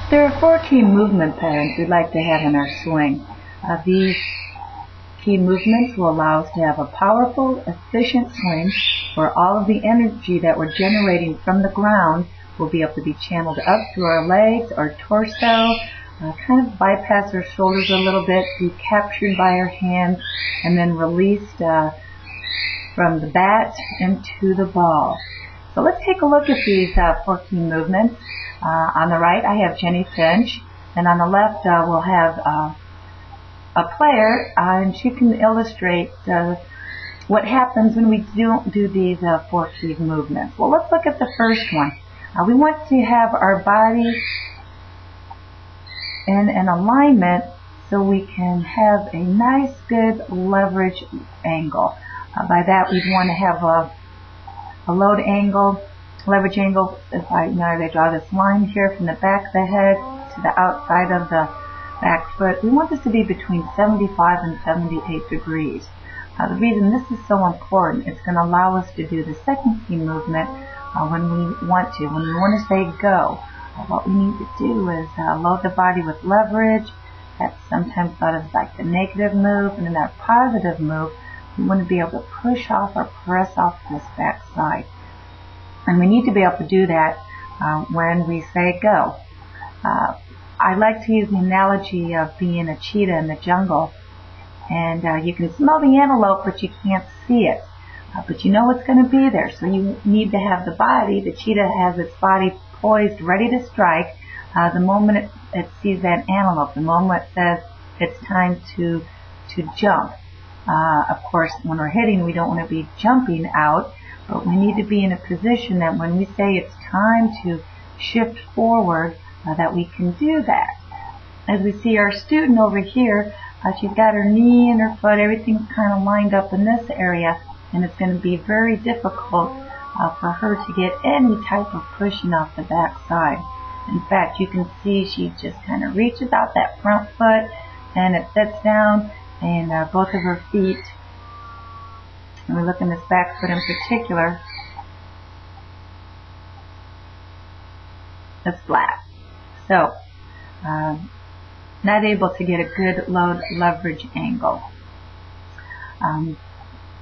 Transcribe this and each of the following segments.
There are 4 key movement patterns we'd like to have in our swing. These key movements will allow us to have a powerful, efficient swing where all of the energy that we're generating from the ground will be able to be channeled up through our legs, our torso, kind of bypass our shoulders a little bit, be captured by our hands, and then released from the bat into the ball. So let's take a look at these 4 key movements. On the right, I have Jenny Finch, and on the left, we'll have a player, and she can illustrate what happens when we don't do these 4 key movements. Well, let's look at the first one. We want to have our body in an alignment so we can have a nice, good leverage angle. By that, we'd want to have a load angle, leverage angle. If I draw this line here from the back of the head to the outside of the back foot, we want this to be between 75 and 78 degrees. The reason this is so important, it's going to allow us to do the second key movement when we want to. When we want to say go, what we need to do is load the body with leverage. That's sometimes thought of like the negative move, and in that positive move, we want to be able to push off or press off this back side. And we need to be able to do that when we say go. I like to use the analogy of being a cheetah in the jungle. And you can smell the antelope, but you can't see it. But you know it's going to be there. So you need to have the body. The cheetah has its body poised, ready to strike. The moment it sees that antelope, the moment it says it's time to jump. Of course, when we're hitting, we don't want to be jumping out, but we need to be in a position that when we say it's time to shift forward, that we can do that. As we see our student over here, she's got her knee and her foot, everything's kind of lined up in this area, and it's going to be very difficult for her to get any type of pushing off the back side. In fact, you can see she just kind of reaches out that front foot, and it sits down, and both of her feet, and we look in this back foot in particular, is flat. So, not able to get a good load leverage angle.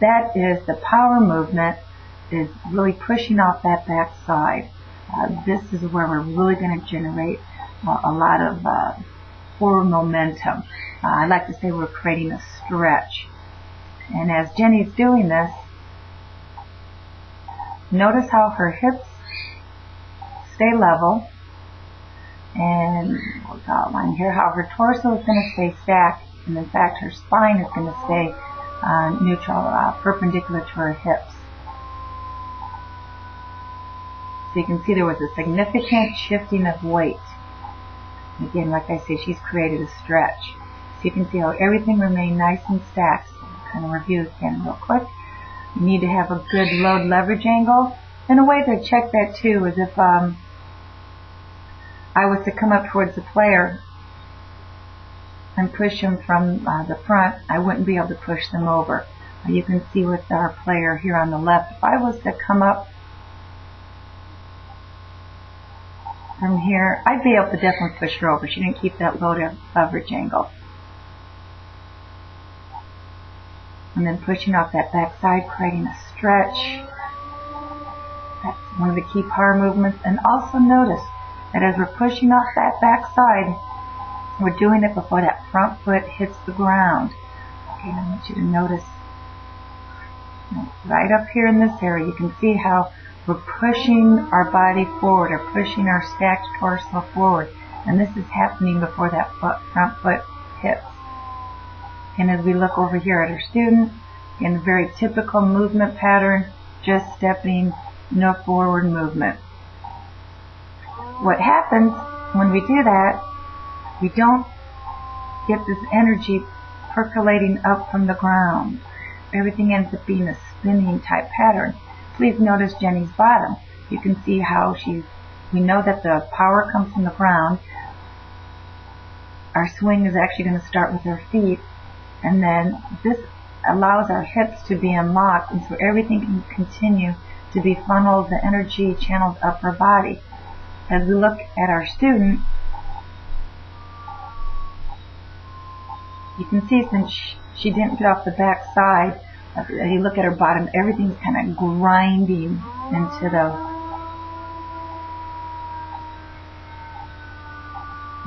That is the power movement, is really pushing off that back side. This is where we're really going to generate a lot of forward momentum. I like to say we're creating a stretch. And as Jenny's doing this, notice how her hips stay level. And we'll draw a line here, how her torso is going to stay stacked, and in fact her spine is going to stay neutral, perpendicular to her hips. So you can see there was a significant shifting of weight. Again, like I say, she's created a stretch. So you can see how everything remained nice and stacked. So we'll kind of review again real quick. You need to have a good load leverage angle. And a way to check that too is if I was to come up towards the player and push him from the front, I wouldn't be able to push them over. You can see with our player here on the left, if I was to come up from here, I'd be able to definitely push her over. She didn't keep that low leverage angle. And then pushing off that back side, creating a stretch. That's one of the key power movements. And also notice that as we're pushing off that back side, we're doing it before that front foot hits the ground. Okay, I want you to notice right up here in this area, you can see how we're pushing our body forward, or pushing our stacked torso forward. And this is happening before that front foot hits. And as we look over here at our student, in a very typical movement pattern, just stepping, no forward movement. What happens when we do that, we don't get this energy percolating up from the ground. Everything ends up being a spinning type pattern. Please notice Jenny's bottom. You can see how we know that the power comes from the ground. Our swing is actually going to start with our feet, and then this allows our hips to be unlocked, and so everything can continue to be funneled, the energy channeled up her body. As we look at our student, You can see since she didn't get off the back side, as you look at her bottom, everything's kind of grinding into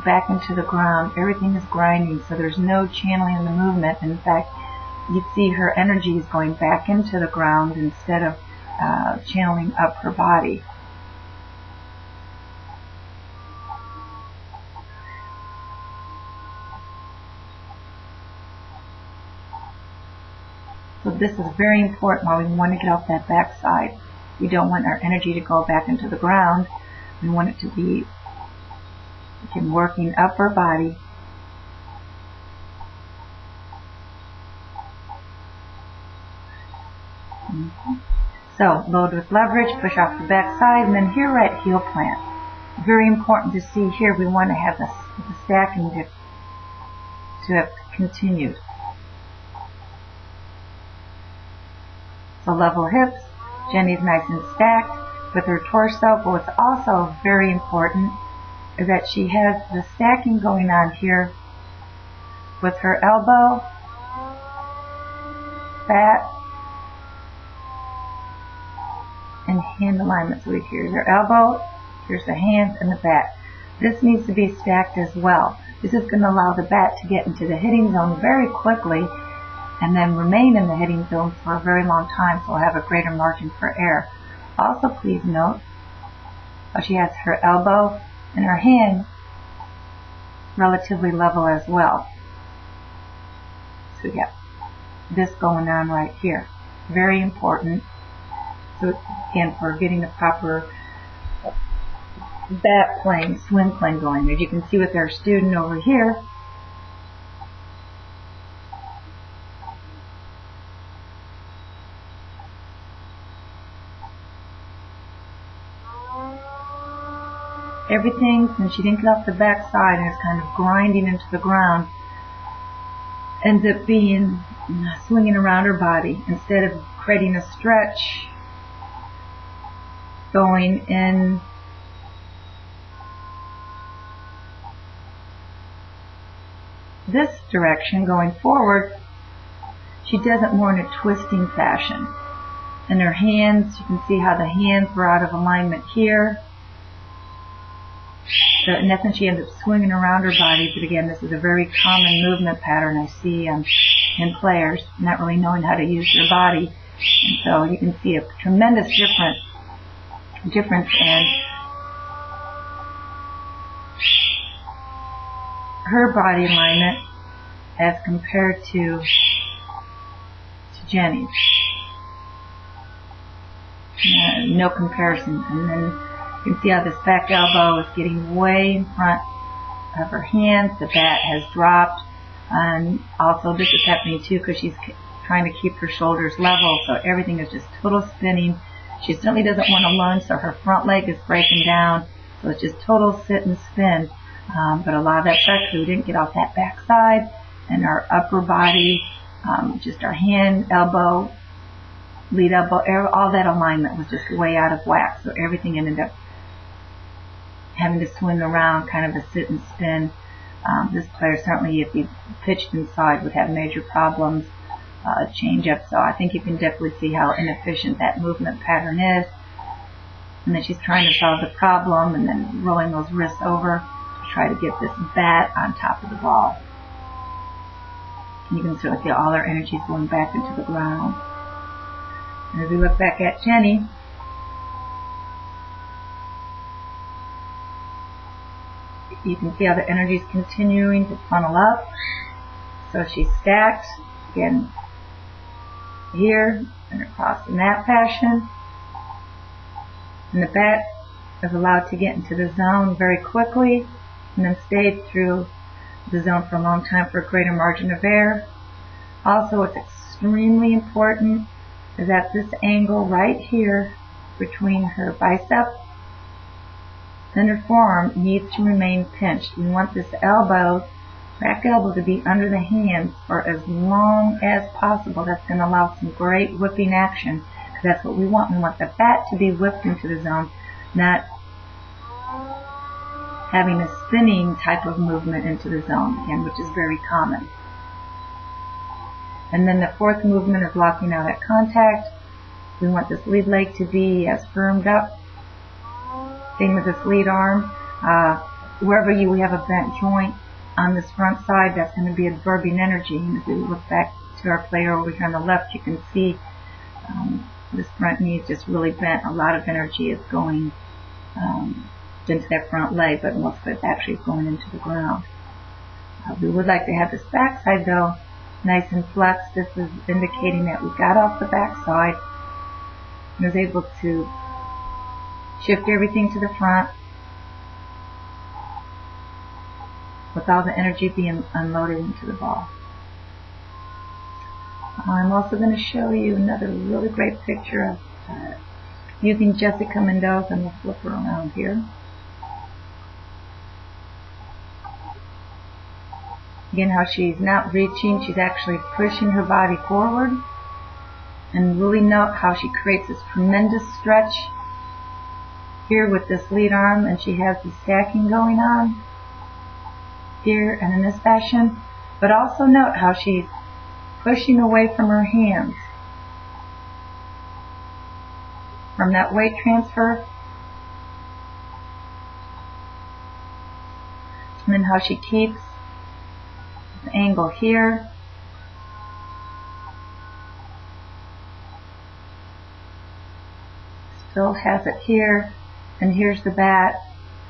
back into the ground. Everything is grinding, so there's no channeling in the movement. In fact, you'd see her energy is going back into the ground instead of channeling up her body. So this is very important while we want to get off that back side. We don't want our energy to go back into the ground. We want it to be, again, working up her body. So load with leverage, push off the back side, and then here we're at heel plant. Very important to see here, we want to have the stacking to have continued. So level hips, Jenny's nice and stacked with her torso, but what's also very important is that she has the stacking going on here with her elbow, bat, and hand alignment. So here's her elbow, here's the hand, and the bat. This needs to be stacked as well. This is going to allow the bat to get into the hitting zone very quickly and then remain in the hitting zone for a very long time, so we'll have a greater margin for error. Also, please note how she has her elbow and her hand relatively level as well. So yeah, this going on right here. Very important. So again, for getting the proper bat plane, swim plane going. As you can see with our student over here, everything, since she didn't get off the back side and is kind of grinding into the ground, ends up being swinging around her body instead of creating a stretch going in this direction going forward. She does it more in a twisting fashion. And her hands, you can see how the hands were out of alignment here. So in essence, she ends up swinging around her body, but again, this is a very common movement pattern I see in players, not really knowing how to use their body. And so you can see a tremendous difference in her body alignment as compared to Jenny's. No comparison. And then you can see how this back elbow is getting way in front of her hands. The bat has dropped. And also this is happening too because she's trying to keep her shoulders level. So everything is just total spinning. She certainly doesn't want to lunge, so her front leg is breaking down. So it's just total sit and spin. But a lot of that pressure, we didn't get off that back side. And our upper body, just our hand, elbow, lead elbow, all that alignment was just way out of whack. So everything ended up having to swing around, kind of a sit and spin. This player certainly, if he pitched inside, would have major problems, change up. So I think you can definitely see how inefficient that movement pattern is. And then she's trying to solve the problem and then rolling those wrists over to try to get this bat on top of the ball. And you can certainly see all our energies going back into the ground. And as we look back at Jenny, you can see how the energy is continuing to funnel up. So she's stacked, again, here and across in that fashion. And the bat is allowed to get into the zone very quickly and then stayed through the zone for a long time for a greater margin of error. Also, what's extremely important is that this angle right here between her bicep and her forearm needs to remain pinched. We want this elbow, back elbow, to be under the hands for as long as possible. That's going to allow some great whipping action. That's what we want. We want the bat to be whipped into the zone, not having a spinning type of movement into the zone, again, which is very common. And then the fourth movement is locking out at contact. We want this lead leg to be as firmed up. Same with this lead arm. Wherever you have a bent joint on this front side, that's going to be absorbing energy. And if we look back to our player over here on the left, you can see this front knee is just really bent. A lot of energy is going into that front leg, but most of it actually is going into the ground. We would like to have this back side, though, nice and flexed. This is indicating that we got off the back side and was able to shift everything to the front with all the energy being unloaded into the ball. I'm also going to show you another really great picture of using Jessica Mendoza, and we'll flip her around here. Again, how she's not reaching, she's actually pushing her body forward. And really note how she creates this tremendous stretch here with this lead arm, and she has the stacking going on here and in this fashion. But also note how she's pushing away from her hands from that weight transfer. And then how she keeps the angle here. Still has it here, and here's the bat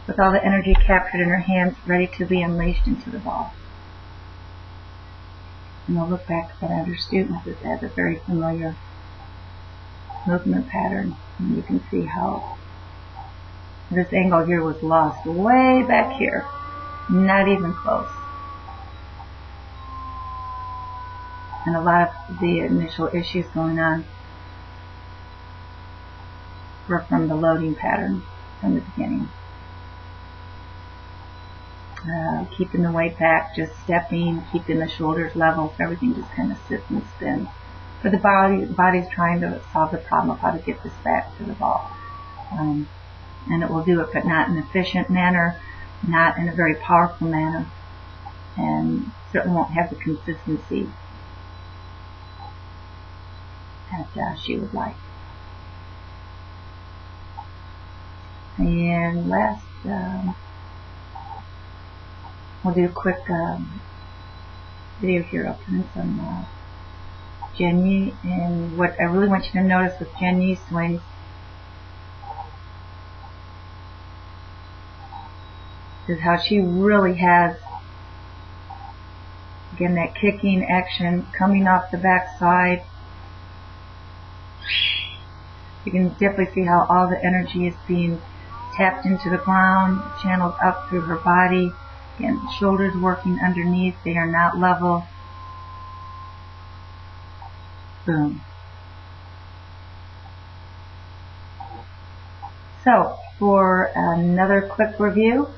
with all the energy captured in her hands, ready to be unleashed into the ball. And we'll look back at that understood method as a very familiar movement pattern, and you can see how this angle here was lost way back here, not even close. And a lot of the initial issues going on were from the loading pattern from the beginning. Keeping the weight back, just stepping, keeping the shoulders level, so everything just kind of sits and spins. But the body's trying to solve the problem of how to get this back to the ball. And it will do it, but not in an efficient manner, not in a very powerful manner, and certainly won't have the consistency that she would like. And last, we'll do a quick video here. I'll put in some Jen Yi, and what I really want you to notice with Jen Yi swings is how she really has, again, that kicking action coming off the back side. You can definitely see how all the energy is being tapped into the ground, channeled up through her body. Again, shoulders working underneath, they are not level. Boom. So, for another quick review,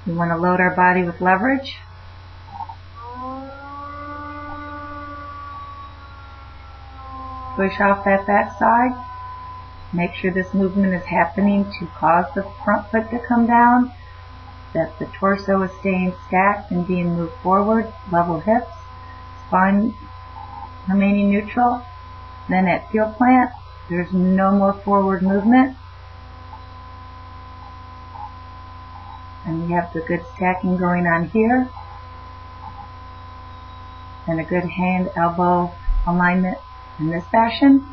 we want to load our body with leverage. Push off that back side. Make sure this movement is happening to cause the front foot to come down, that the torso is staying stacked and being moved forward, level hips, spine remaining neutral. Then at heel plant, there's no more forward movement. And we have the good stacking going on here. And a good hand-elbow alignment in this fashion.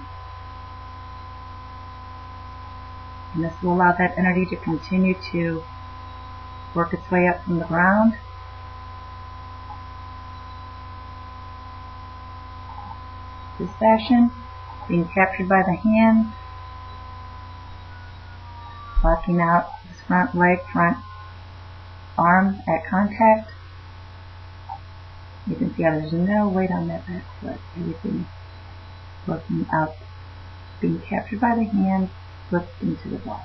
And this will allow that energy to continue to work its way up from the ground. This fashion, being captured by the hand, locking out this front leg, front arm at contact. You can see how there's no weight on that back foot. Everything working out, being captured by the hand, flipped into the ball.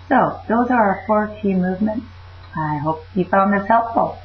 So, those are our 4 key movements. I hope you found this helpful.